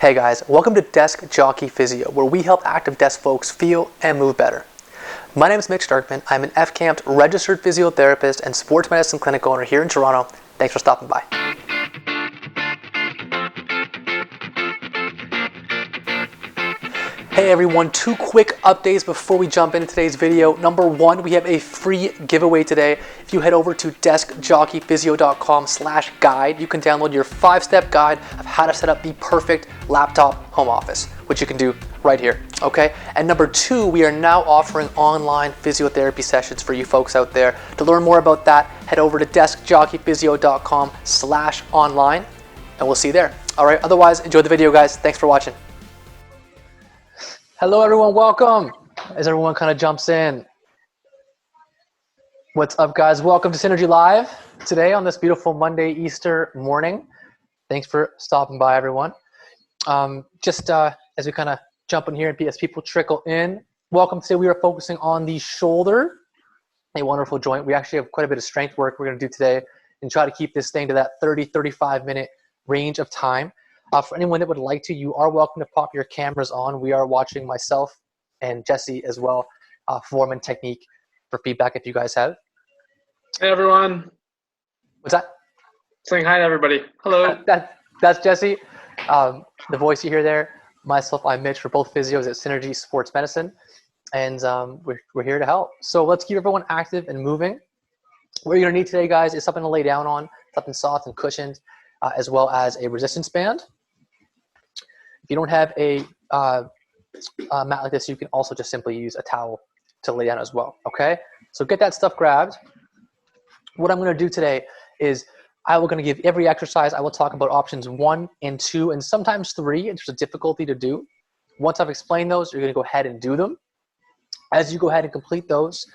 Hey guys, welcome to Desk Jockey Physio, where we help active desk folks feel and move better. My name is Mitch Starkman. I'm an FCAMP registered physiotherapist and sports medicine clinic owner here in Toronto. Thanks for stopping by. Hey everyone, two quick updates before we jump into today's video. Number one, we have a free giveaway today. If you head over to deskjockeyphysio.com/guide, you can download your 5-step guide of how to set up the perfect laptop home office, which you can do right here, okay? And number two, we are now offering online physiotherapy sessions for you folks out there. To learn more about that, head over to deskjockeyphysio.com/online, and we'll see you there. All right, otherwise, enjoy the video, guys. Thanks for watching. Hello everyone, welcome. As everyone kind of jumps in. What's up guys? Welcome to Synergy Live today on this beautiful Monday Easter morning. Thanks for stopping by everyone. As we kind of jump in here as people trickle in. Welcome. Today we are focusing on the shoulder, a wonderful joint. We actually have quite a bit of strength work we're going to do today and try to keep this thing to that 30-35 minute range of time. For anyone that would like to, you are welcome to pop your cameras on. We are watching myself and Jesse as well, form and technique for feedback if you guys have. Hey everyone. What's that? Saying hi to everybody. Hello. That's Jesse. The voice you hear there. Myself, I'm Mitch. We're both physios at Synergy Sports Medicine, and we're here to help. So let's keep everyone active and moving. What you're gonna need today, guys, is something to lay down on, something soft and cushioned, as well as a resistance band. If you don't have a mat like this, you can also just simply use a towel to lay down as well, okay? So get that stuff grabbed. What I'm gonna do today is I'm gonna give every exercise, I will talk about options 1 and 2 and sometimes 3, and there's a difficulty to do. Once I've explained those, you're gonna go ahead and do them. As you go ahead and complete those,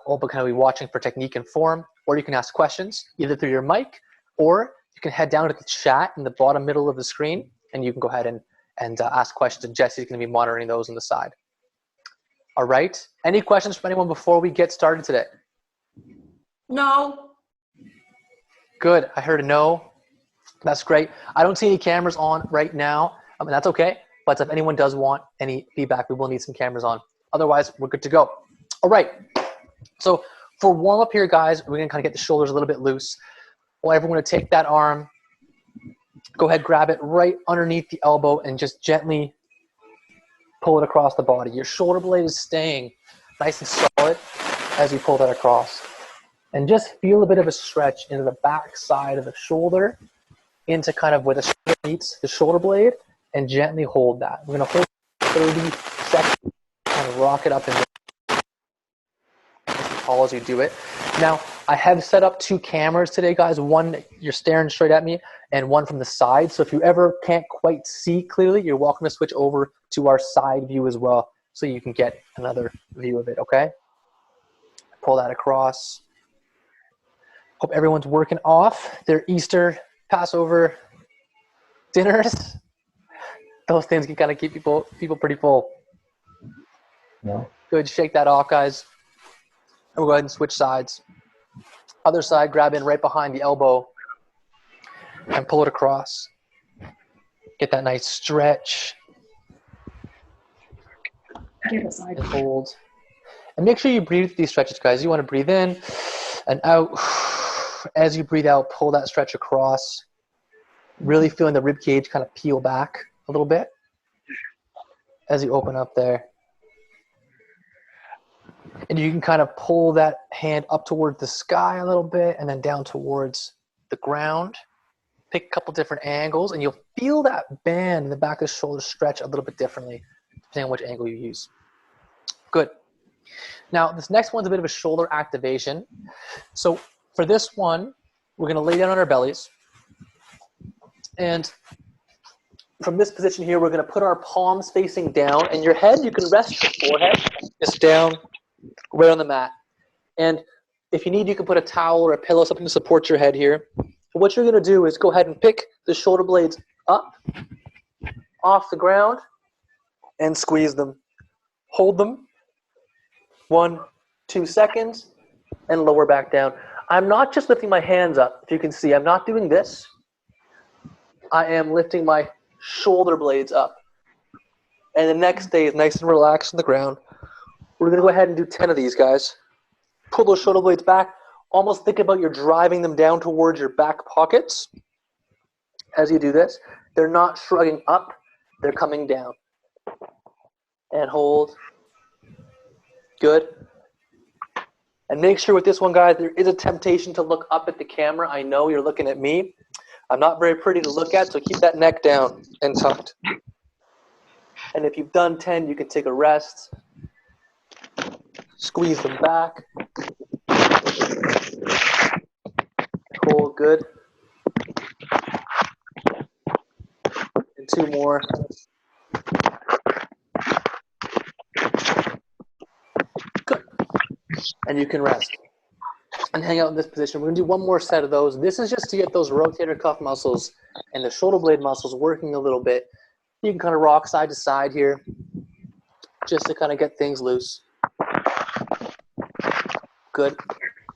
we'll kind of be watching for technique and form, or you can ask questions either through your mic, or you can head down to the chat in the bottom middle of the screen, and you can go ahead and ask questions, and Jesse's going to be monitoring those on the side. All right. Any questions from anyone before we get started today? No. Good. I heard a no. That's great. I don't see any cameras on right now. I mean, that's okay. But if anyone does want any feedback, we will need some cameras on. Otherwise, we're good to go. All right. So for warm up here, guys, we're going to kind of get the shoulders a little bit loose. Well, everyone to take that arm. Go ahead, grab it right underneath the elbow and just gently pull it across the body. Your shoulder blade is staying nice and solid as you pull that across. And just feel a bit of a stretch into the back side of the shoulder, into kind of where the shoulder meets the shoulder blade, and gently hold that. We're going to hold 30 seconds and rock it up and down as tall as you do it. Now, I have set up 2 cameras today, guys. One, you're staring straight at me, and one from the side. So if you ever can't quite see clearly, you're welcome to switch over to our side view as well, so you can get another view of it, okay? Pull that across. Hope everyone's working off their Easter, Passover dinners. Those things can kind of keep people pretty full. No. Good, shake that off, guys. We'll go ahead and switch sides. Other side, grab in right behind the elbow and pull it across. Get that nice stretch. And hold. And make sure you breathe these stretches, guys. You want to breathe in and out. As you breathe out, pull that stretch across. Really feeling the rib cage kind of peel back a little bit as you open up there. And you can kind of pull that hand up towards the sky a little bit and then down towards the ground. Pick a couple different angles, and you'll feel that band in the back of the shoulder stretch a little bit differently, depending on which angle you use. Good. Now, this next one's a bit of a shoulder activation. So for this one, we're going to lay down on our bellies. And from this position here, we're going to put our palms facing down, and your head, you can rest your forehead just down right on the mat. And if you need, you can put a towel or a pillow, something to support your head here. But what you're going to do is go ahead and pick the shoulder blades up off the ground and squeeze them. Hold them 1-2 seconds and lower back down. I'm not just lifting my hands up. If you can see, I'm not doing this. I am lifting my shoulder blades up. And the neck stays nice and relaxed on the ground. We're going to go ahead and do 10 of these, guys. Pull those shoulder blades back. Almost think about you're driving them down towards your back pockets. As you do this, they're not shrugging up, they're coming down. And hold. Good. And make sure with this one, guys, there is a temptation to look up at the camera. I know you're looking at me. I'm not very pretty to look at, so keep that neck down and tucked. And if you've done 10, you can take a rest. Squeeze them back. Hold, good. And 2 more. Good. And you can rest. And hang out in this position. We're going to do one more set of those. This is just to get those rotator cuff muscles and the shoulder blade muscles working a little bit. You can kind of rock side to side here just to kind of get things loose. Good.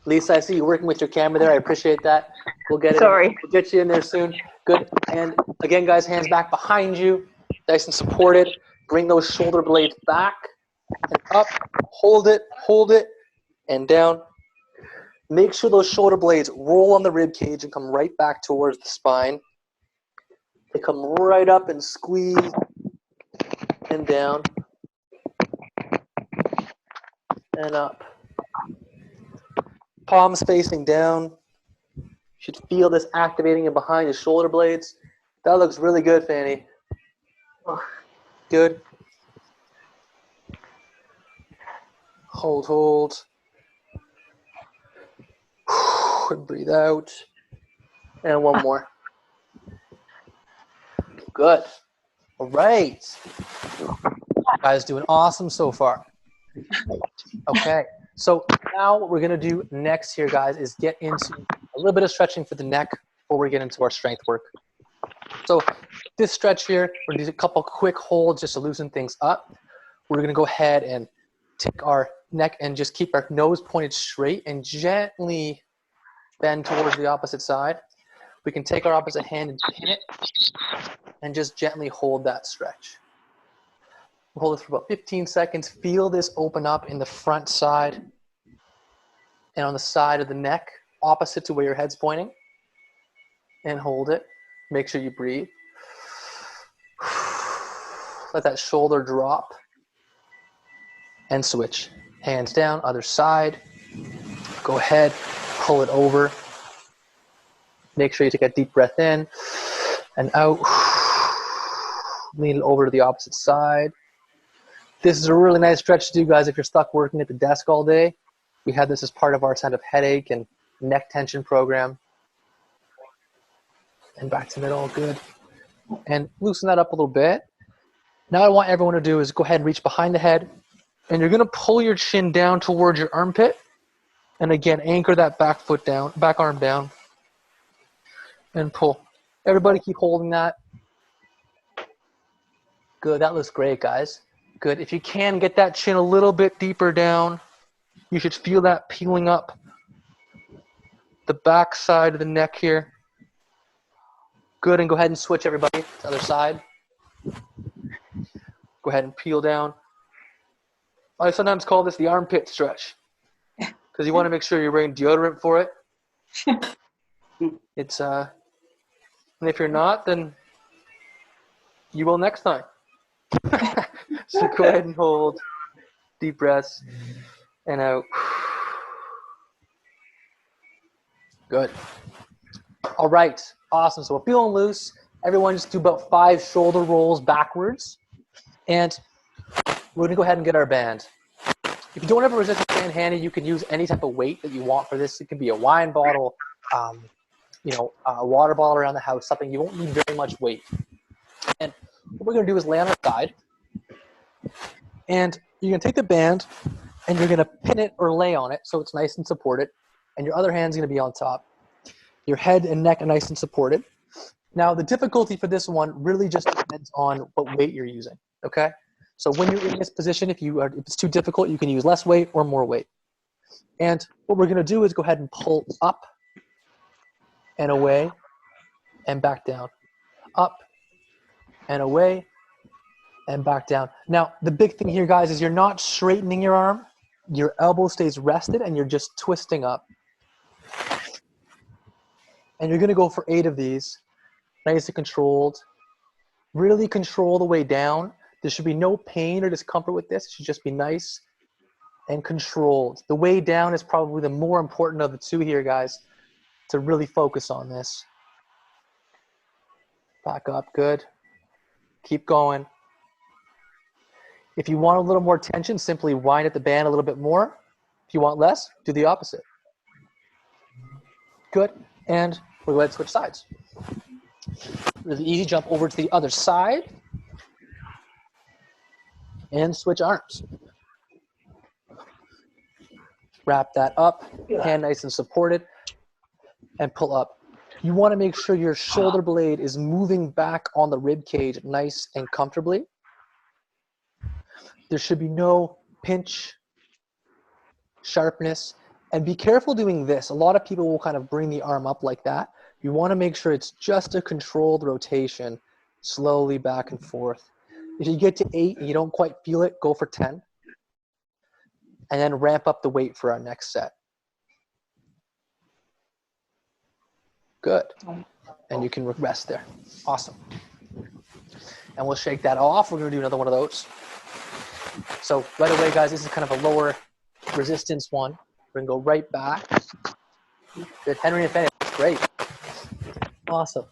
Lisa, I see you working with your camera there. I appreciate that. We'll get it. Sorry. We'll get you in there soon. Good. And again, guys, hands back behind you. Nice and supported. Bring those shoulder blades back and up. Hold it, and down. Make sure those shoulder blades roll on the rib cage and come right back towards the spine. They come right up and squeeze and down and up. Palms facing down. You should feel this activating in behind the shoulder blades. That looks really good, Fanny. Good. Hold. And breathe out. And one more. Good. All right. Guys, doing awesome so far. Okay. So now what we're going to do next here, guys, is get into a little bit of stretching for the neck before we get into our strength work. So this stretch here, we're going to do a couple quick holds just to loosen things up. We're going to go ahead and take our neck and just keep our nose pointed straight and gently bend towards the opposite side. We can take our opposite hand and pin it and just gently hold that stretch. We'll hold it for about 15 seconds. Feel this open up in the front side and on the side of the neck, opposite to where your head's pointing. And hold it. Make sure you breathe. Let that shoulder drop. And switch. Hands down, other side. Go ahead, pull it over. Make sure you take a deep breath in and out. Lean it over to the opposite side. This is a really nice stretch to do, guys, if you're stuck working at the desk all day. We had this as part of our kind of headache and neck tension program. And back to middle, good. And loosen that up a little bit. Now what I want everyone to do is go ahead and reach behind the head. And you're going to pull your chin down towards your armpit. And again, anchor that back foot down, back arm down. And pull. Everybody keep holding that. Good, that looks great, guys. Good. If you can get that chin a little bit deeper down, you should feel that peeling up the back side of the neck here. Good, and go ahead and switch everybody to the other side. Go ahead and peel down. I sometimes call this the armpit stretch because you want to make sure you're wearing deodorant for it. It's and if you're not, then you will next time. So go ahead and hold. Deep breaths and out. Good. All right. Awesome. So we're feeling loose. Everyone just do about 5 shoulder rolls backwards. And we're going to go ahead and get our band. If you don't have a resistance band handy, you can use any type of weight that you want for this. It can be a wine bottle, a water bottle around the house, something you won't need very much weight. And what we're going to do is lay on our side. And you're going to take the band and you're going to pin it or lay on it so it's nice and supported. And your other hand's going to be on top. Your head and neck are nice and supported. Now, the difficulty for this one really just depends on what weight you're using, okay? So when you're in this position, if it's too difficult, you can use less weight or more weight. And what we're going to do is go ahead and pull up and away and back down. Up and away and back down. Now, the big thing here, guys, is you're not straightening your arm. Your elbow stays rested and you're just twisting up. And you're going to go for 8 of these, nice and controlled. Really control the way down. There should be no pain or discomfort with this. It should just be nice and controlled. The way down is probably the more important of the two here, guys, to really focus on this. Back up, good. Keep going. If you want a little more tension, simply wind at the band a little bit more. If you want less, do the opposite. Good, and we're going to switch sides. Really easy, jump over to the other side and switch arms. Wrap that up, hand nice and supported, and pull up. You want to make sure your shoulder blade is moving back on the rib cage nice and comfortably. There should be no pinch, sharpness, and be careful doing this. A lot of people will kind of bring the arm up like that. You want to make sure it's just a controlled rotation, slowly back and forth. If you get to 8 and you don't quite feel it, go for 10. And then ramp up the weight for our next set. Good. And you can rest there. Awesome. And we'll shake that off. We're going to do another one of those. So right away, guys, this is kind of a lower resistance one. We're going to go right back. Good. Henry and Fanny. Great. Awesome.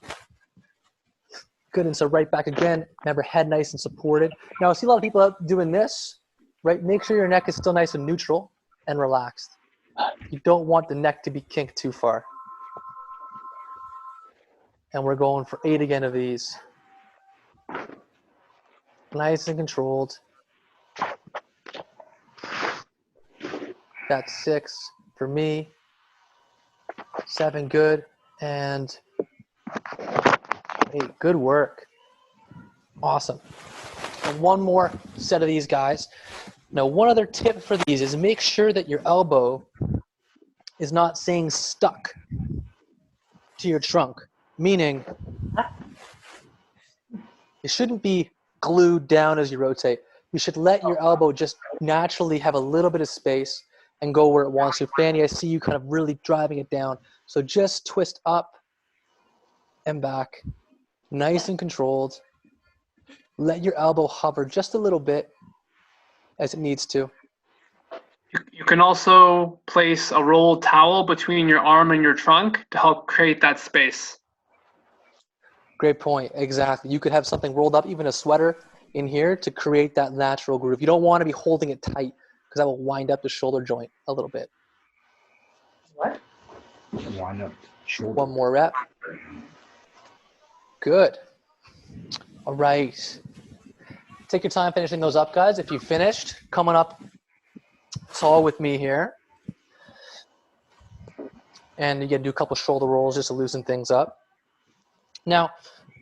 Good. And so right back again. Remember, head nice and supported. Now, I see a lot of people out doing this. Right, make sure your neck is still nice and neutral and relaxed. You don't want the neck to be kinked too far. And we're going for 8 again of these. Nice and controlled. That's 6 for me. 7, good. And 8, good work. Awesome. And one more set of these guys. Now, one other tip for these is make sure that your elbow is not staying stuck to your trunk, meaning it shouldn't be glued down as you rotate. You should let your elbow just naturally have a little bit of space and go where it wants to. Fanny, I see you kind of really driving it down. So just twist up and back, nice and controlled. Let your elbow hover just a little bit as it needs to. You can also place a rolled towel between your arm and your trunk to help create that space. Great point. Exactly. You could have something rolled up, even a sweater in here, to create that natural groove. You don't want to be holding it tight because that will wind up the shoulder joint a little bit. What? Wind up shoulder. One more rep. Good. All right. Take your time finishing those up, guys. If you finished, coming up tall with me here. And you get to do a couple shoulder rolls just to loosen things up. Now,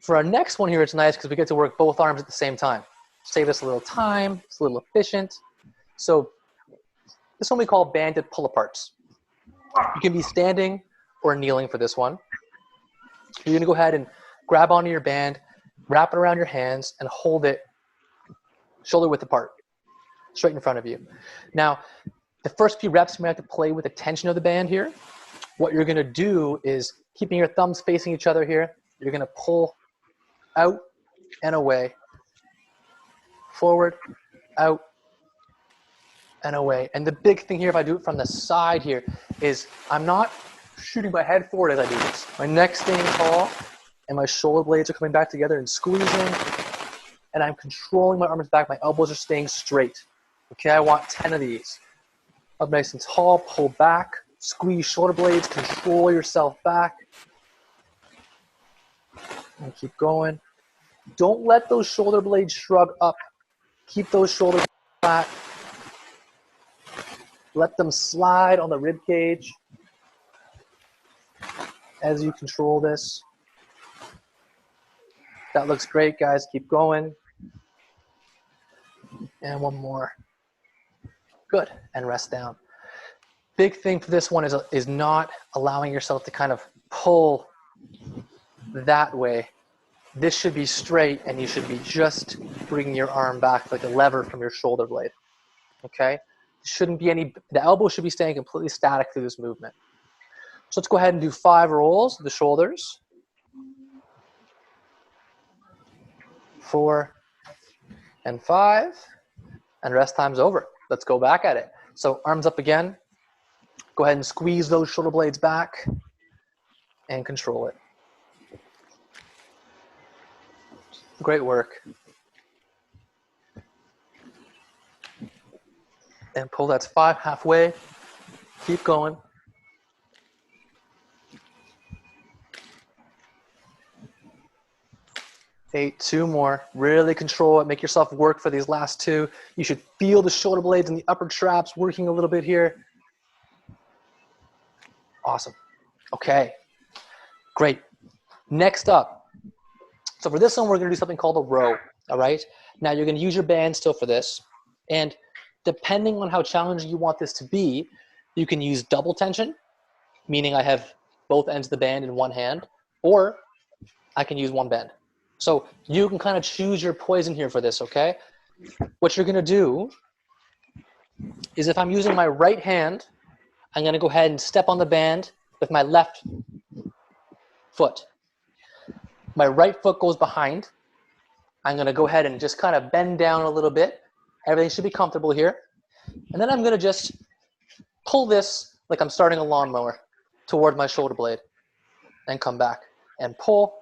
for our next one here, it's nice because we get to work both arms at the same time. Save us a little time. It's a little efficient. So this one we call banded pull-aparts. You can be standing or kneeling for this one. You're going to go ahead and grab onto your band, wrap it around your hands, and hold it shoulder width apart, straight in front of you. Now, the first few reps, you might have to play with the tension of the band here. What you're going to do is, keeping your thumbs facing each other here, you're going to pull out and away, forward, out, and away. And the big thing here, if I do it from the side here, is I'm not shooting my head forward as I do this. My neck's staying tall, and my shoulder blades are coming back together and squeezing. And I'm controlling my arms back. My elbows are staying straight. Okay, I want 10 of these. Up nice and tall, pull back, squeeze shoulder blades, control yourself back. And keep going. Don't let those shoulder blades shrug up. Keep those shoulders flat. Let them slide on the rib cage as you control this. That looks great, guys. Keep going. And one more. Good. And rest down. Big thing for this one is not allowing yourself to kind of pull that way. this should be straight, and you should be just bringing your arm back like a lever from your shoulder blade. Okay? Shouldn't be any, the elbow should be staying completely static through this movement. So let's go ahead and do 5 rolls of the shoulders. 4 and 5, and rest time's over. Let's go back at it. So arms up again. Go ahead and squeeze those shoulder blades back and control it. Great work. And pull, that's 5 halfway. Keep going. 8, 2 more. Really control it. Make yourself work for these last 2. You should feel the shoulder blades and the upper traps working a little bit here. Awesome. Okay. Great. Next up. So for this one, we're going to do something called a row. All right. Now you're going to use your band still for this. And depending on how challenging you want this to be, you can use double tension, meaning I have both ends of the band in one hand, or I can use one band. So you can kind of choose your poison here for this, okay? What you're gonna do is, if I'm using my right hand, I'm gonna go ahead and step on the band with my left foot. My right foot goes behind. I'm gonna go ahead and just kind of bend down a little bit. Everything should be comfortable here. And then I'm gonna just pull this like I'm starting a lawnmower toward my shoulder blade and come back and pull.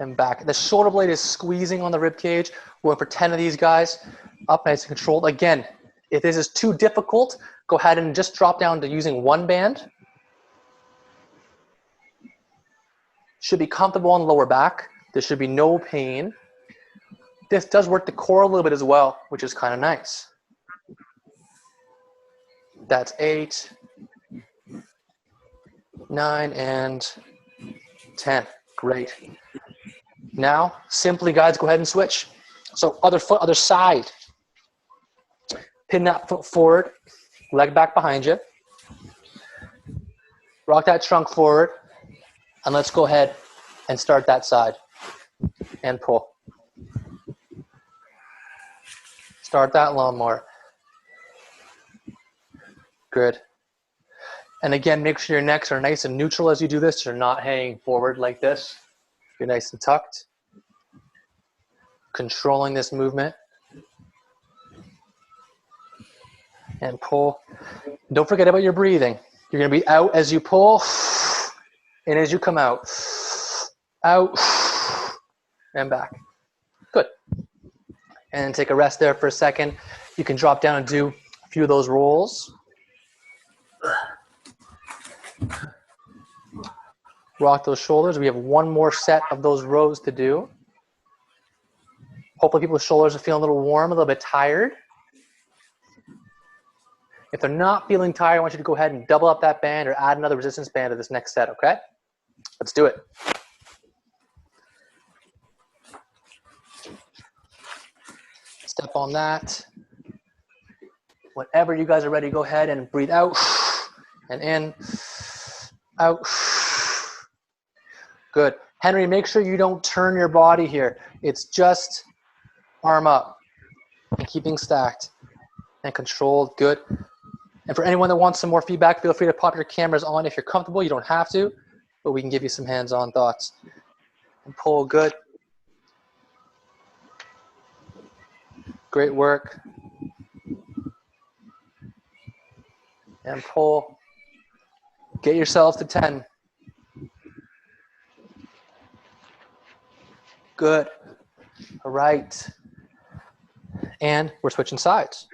And back. The shoulder blade is squeezing on the rib cage. We're going for 10 of these guys. Up, nice and controlled. Again, if this is too difficult, go ahead and just drop down to using one band. Should be comfortable on the lower back. There should be no pain. This does work the core a little bit as well, which is kind of nice. That's 8, 9, and 10. Great. Now, simply, guys, go ahead and switch. So other foot, other side. Pin that foot forward, leg back behind you. Rock that trunk forward, and let's go ahead and start that side. And pull. Start that lawnmower. Good. And again, make sure your necks are nice and neutral as you do this. You're not hanging forward like this. You're nice and tucked. Controlling this movement. And pull. Don't forget about your breathing. You're going to be out as you pull, and as you come out. Out, and back. Good. And take a rest there for a second. You can drop down and do a few of those rolls. Rock those shoulders. We have one more set of those rows to do. Hopefully people's shoulders are feeling a little warm, a little bit tired. If they're not feeling tired, I want you to go ahead and double up that band or add another resistance band to this next set, okay? Let's do it. Step on that. Whenever you guys are ready, go ahead and breathe out and in, out. Good. Henry, make sure you don't turn your body here. It's just arm up and keeping stacked and controlled. Good. And for anyone that wants some more feedback, feel free to pop your cameras on if you're comfortable. You don't have to, but we can give you some hands-on thoughts. And pull. Good. Great work. And pull. Get yourselves to 10. Good. All right. And we're switching sides.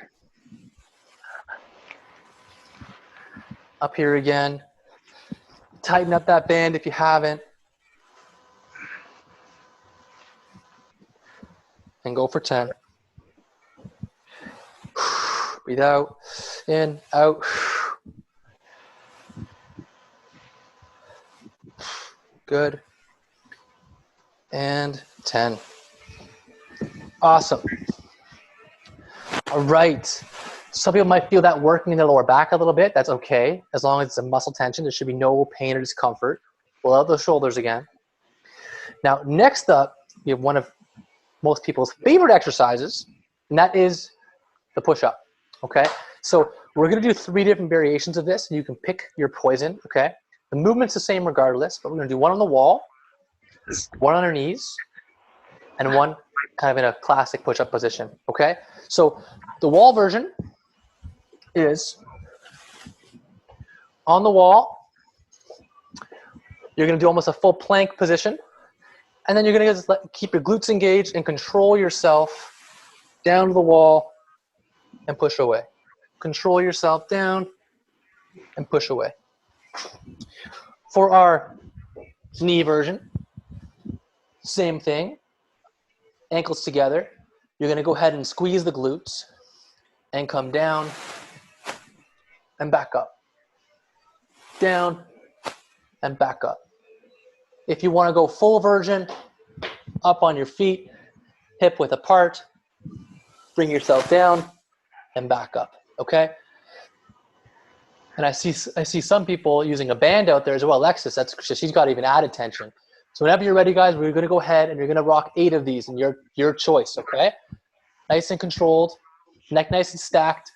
Up here again. Tighten up that band if you haven't. And go for 10. Breathe out, in, out. Good. And 10. Awesome. All right. Some people might feel that working in the lower back a little bit. That's okay. As long as it's a muscle tension, there should be no pain or discomfort. Pull out those shoulders again. Now, next up, we have one of most people's favorite exercises, and that is the push-up, okay? So we're gonna do 3 different variations of this, and you can pick your poison, okay? The movement's the same regardless, but we're gonna do one on the wall, one on our knees, and one kind of in a classic push-up position, okay? So the wall version is on the wall. You're gonna do almost a full plank position, and then you're gonna just keep your glutes engaged and control yourself down to the wall and push away. Control yourself down and push away. For our knee version, same thing. Ankles together. You're gonna go ahead and squeeze the glutes and come down and back up. Down and back up. If you wanna go full version, up on your feet, hip width apart, bring yourself down and back up, okay? And I see some people using a band out there as well. Alexis, she's got even added tension. So whenever you're ready, guys, we're gonna go ahead and you're gonna rock 8 of these in your choice, okay? Nice and controlled, neck nice and stacked.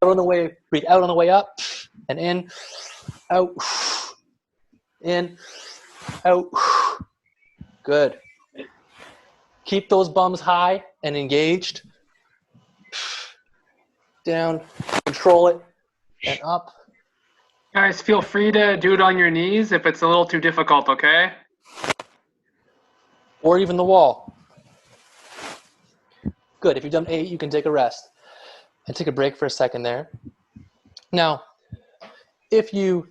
Out on the way, breathe out on the way up and in, out, in, out. Good. Keep those bums high and engaged. Down, control it, and up. Guys, feel free to do it on your knees if it's a little too difficult, okay? Or even the wall. Good. If you've done 8, you can take a rest and take a break for a second there. Now, if you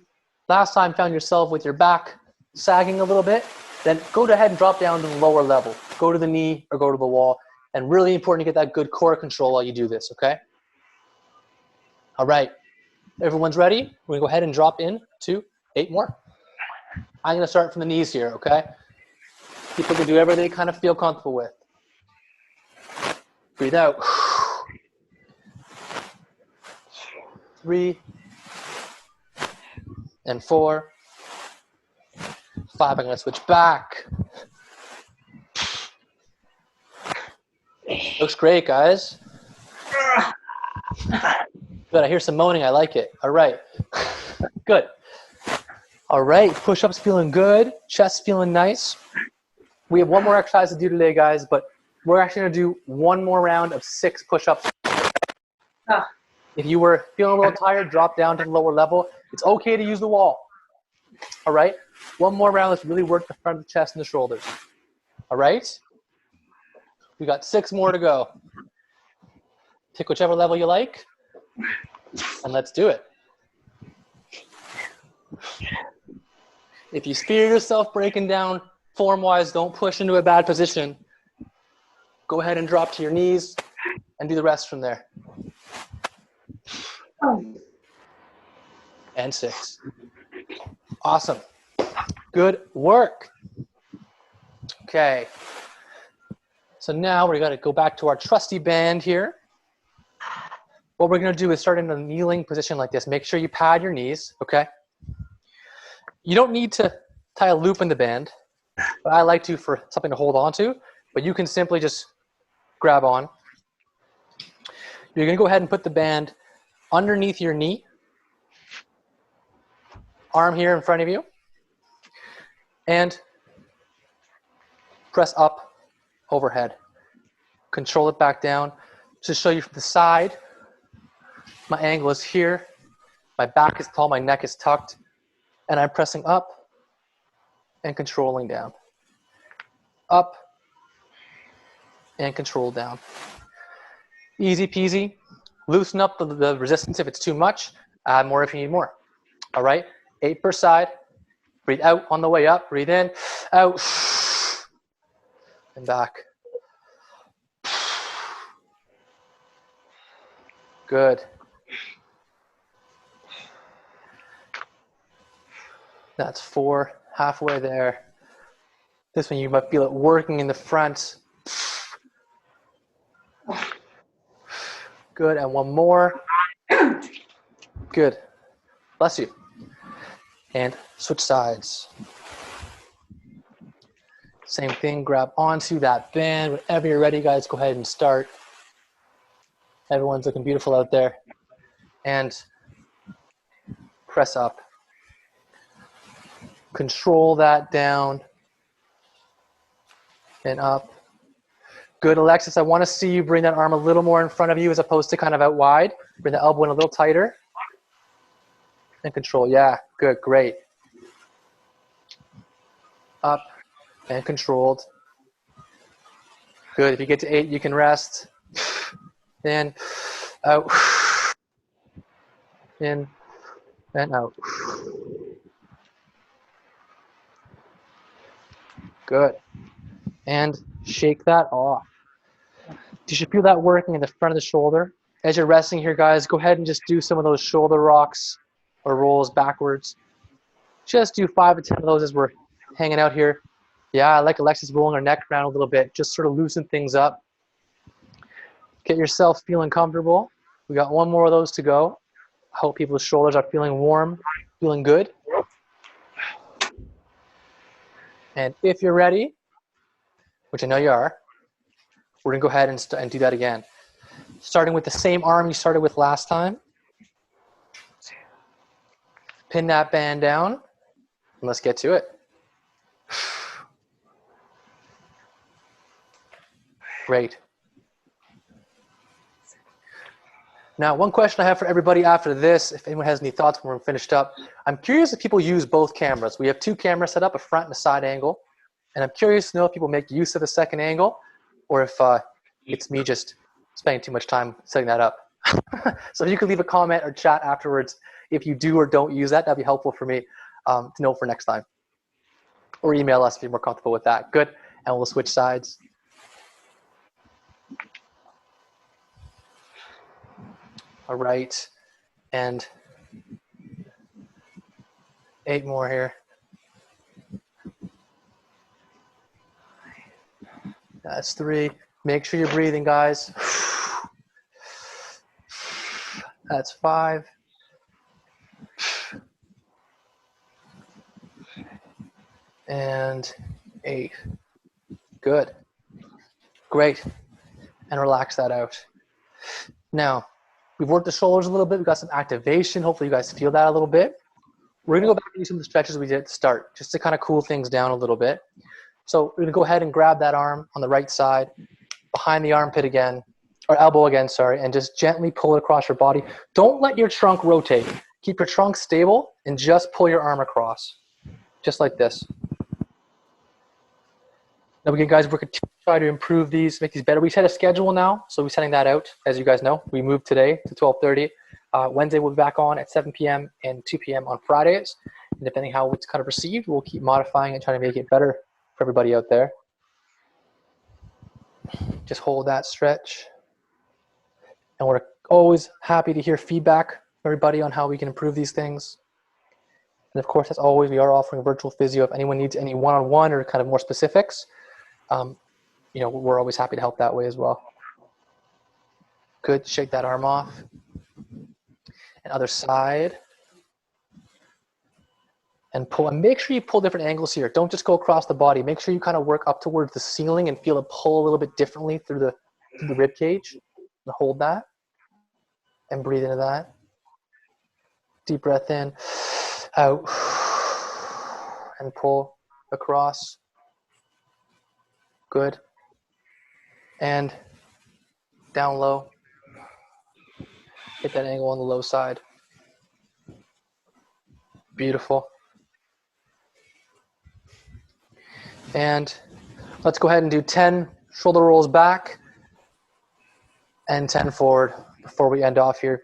last time found yourself with your back sagging a little bit, then go ahead and drop down to the lower level. Go to the knee or go to the wall. And really important to get that good core control while you do this, okay? All right. Everyone's ready? We're gonna go ahead and drop in to 8 more. I'm gonna start from the knees here, okay? People can do whatever they kind of feel comfortable with. Breathe out. 3 and 4. 5, I'm gonna switch back. Looks great, guys. Good, I hear some moaning, I like it. All right, good. All right, push-ups feeling good, chest feeling nice. We have one more exercise to do today, guys, but we're actually gonna do one more round of 6 push-ups. If you were feeling a little tired, drop down to the lower level. It's okay to use the wall. All right, one more round, let's really work the front of the chest and the shoulders. All right, we got 6 more to go. Pick whichever level you like, and let's do it. If you fear yourself breaking down form-wise, don't push into a bad position. Go ahead and drop to your knees and do the rest from there. And 6. Awesome. Good work. Okay. So now we're gonna go back to our trusty band here. What we're gonna do is start in a kneeling position like this. Make sure you pad your knees, okay? You don't need to tie a loop in the band, but I like to for something to hold on to, but you can simply just grab on. You're gonna go ahead and put the band underneath your knee, arm here in front of you, and press up overhead. Control it back down. To show you from the side, my angle is here, my back is tall, my neck is tucked, and I'm pressing up and controlling down. Up and control down. Easy peasy. Loosen up the resistance if it's too much. Add more if you need more. All right, 8 per side. Breathe out on the way up. Breathe in, out, and back. Good. That's 4, halfway there. This one you might feel it working in the front. Good, and one more. Good. Bless you. And switch sides. Same thing, grab onto that band. Whenever you're ready, guys, go ahead and start. Everyone's looking beautiful out there. And press up. Control that down and up. Good, Alexis. I want to see you bring that arm a little more in front of you as opposed to kind of out wide. Bring the elbow in a little tighter. And control. Yeah, good, great. Up and controlled. Good. If you get to 8, you can rest. In, out. In and out. Good. And shake that off. You should feel that working in the front of the shoulder. As you're resting here, guys, go ahead and just do some of those shoulder rocks or rolls backwards. Just do 5 to 10 of those as we're hanging out here. Yeah, I like Alexis rolling her neck around a little bit. Just sort of loosen things up. Get yourself feeling comfortable. We got 1 more of those to go. I hope people's shoulders are feeling warm, feeling good. And if you're ready, which I know you are, we're going to go ahead and do that again. Starting with the same arm you started with last time. Pin that band down, and let's get to it. Great. Now, one question I have for everybody after this, if anyone has any thoughts when we're finished up, I'm curious if people use both cameras. We have 2 cameras set up, a front and a side angle. And I'm curious to know if people make use of a second angle or if it's me just spending too much time setting that up. So if you could leave a comment or chat afterwards if you do or don't use that, that'd be helpful for me to know for next time. Or email us if you're more comfortable with that. Good. And we'll switch sides. All right. And 8 more here. That's 3. Make sure you're breathing, guys. That's 5. And 8. Good. Great. And relax that out. Now, we've worked the shoulders a little bit. We've got some activation. Hopefully you guys feel that a little bit. We're going to go back and do some of the stretches we did at the start, just to kind of cool things down a little bit. So we're going to go ahead and grab that arm on the right side, behind the armpit again, or elbow again, sorry, and just gently pull it across your body. Don't let your trunk rotate. Keep your trunk stable and just pull your arm across, just like this. Now again, guys, we're going to try to improve these, make these better. We set a schedule now, so we're setting that out. As you guys know, we moved today to 12:30. Wednesday we'll be back on at 7 p.m. and 2 p.m. on Fridays. And depending how it's kind of received, we'll keep modifying and trying to make it better for everybody out there. Just hold that stretch. And we're always happy to hear feedback from everybody on how we can improve these things. And of course, as always, we are offering virtual physio. If anyone needs any one-on-one or kind of more specifics, you know, we're always happy to help that way as well. Good, shake that arm off. And other side. And pull, and make sure you pull different angles here. Don't just go across the body. Make sure you kind of work up towards the ceiling and feel it pull a little bit differently through the rib cage. And hold that. And breathe into that. Deep breath in, out, and pull across. Good. And down low. Hit that angle on the low side. Beautiful. And let's go ahead and do 10 shoulder rolls back and 10 forward before we end off here.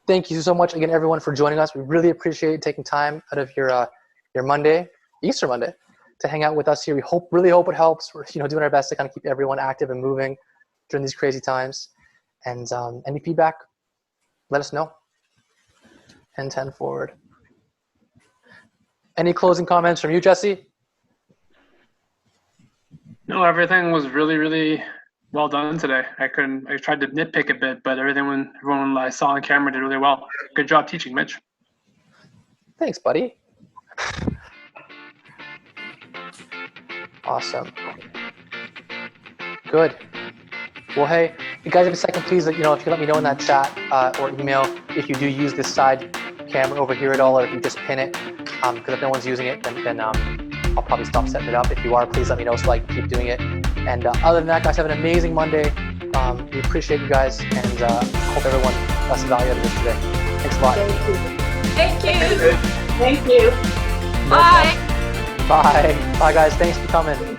Thank you so much again, everyone, for joining us. We really appreciate taking time out of your Monday, Easter Monday, to hang out with us here. We really hope it helps. We're doing our best to kind of keep everyone active and moving during these crazy times. And any feedback, let us know. And 10 forward. Any closing comments from you, Jesse? No, everything was really, really well done today. I tried to nitpick a bit, but everyone I saw on camera did really well. Good job teaching, Mitch. Thanks, buddy. Awesome. Good. Well, hey, you guys have a second, please. If you let me know in that chat or email if you do use this side camera over here at all, or if you just pin it, because if no one's using it, then I'll probably stop setting it up. If you are, please let me know so I can keep doing it. And other than that, guys, have an amazing Monday. We appreciate you guys, and hope everyone got some value out of this today. Thanks a lot. Thank you. Thank you. Bye. Bye. Bye, guys. Thanks for coming.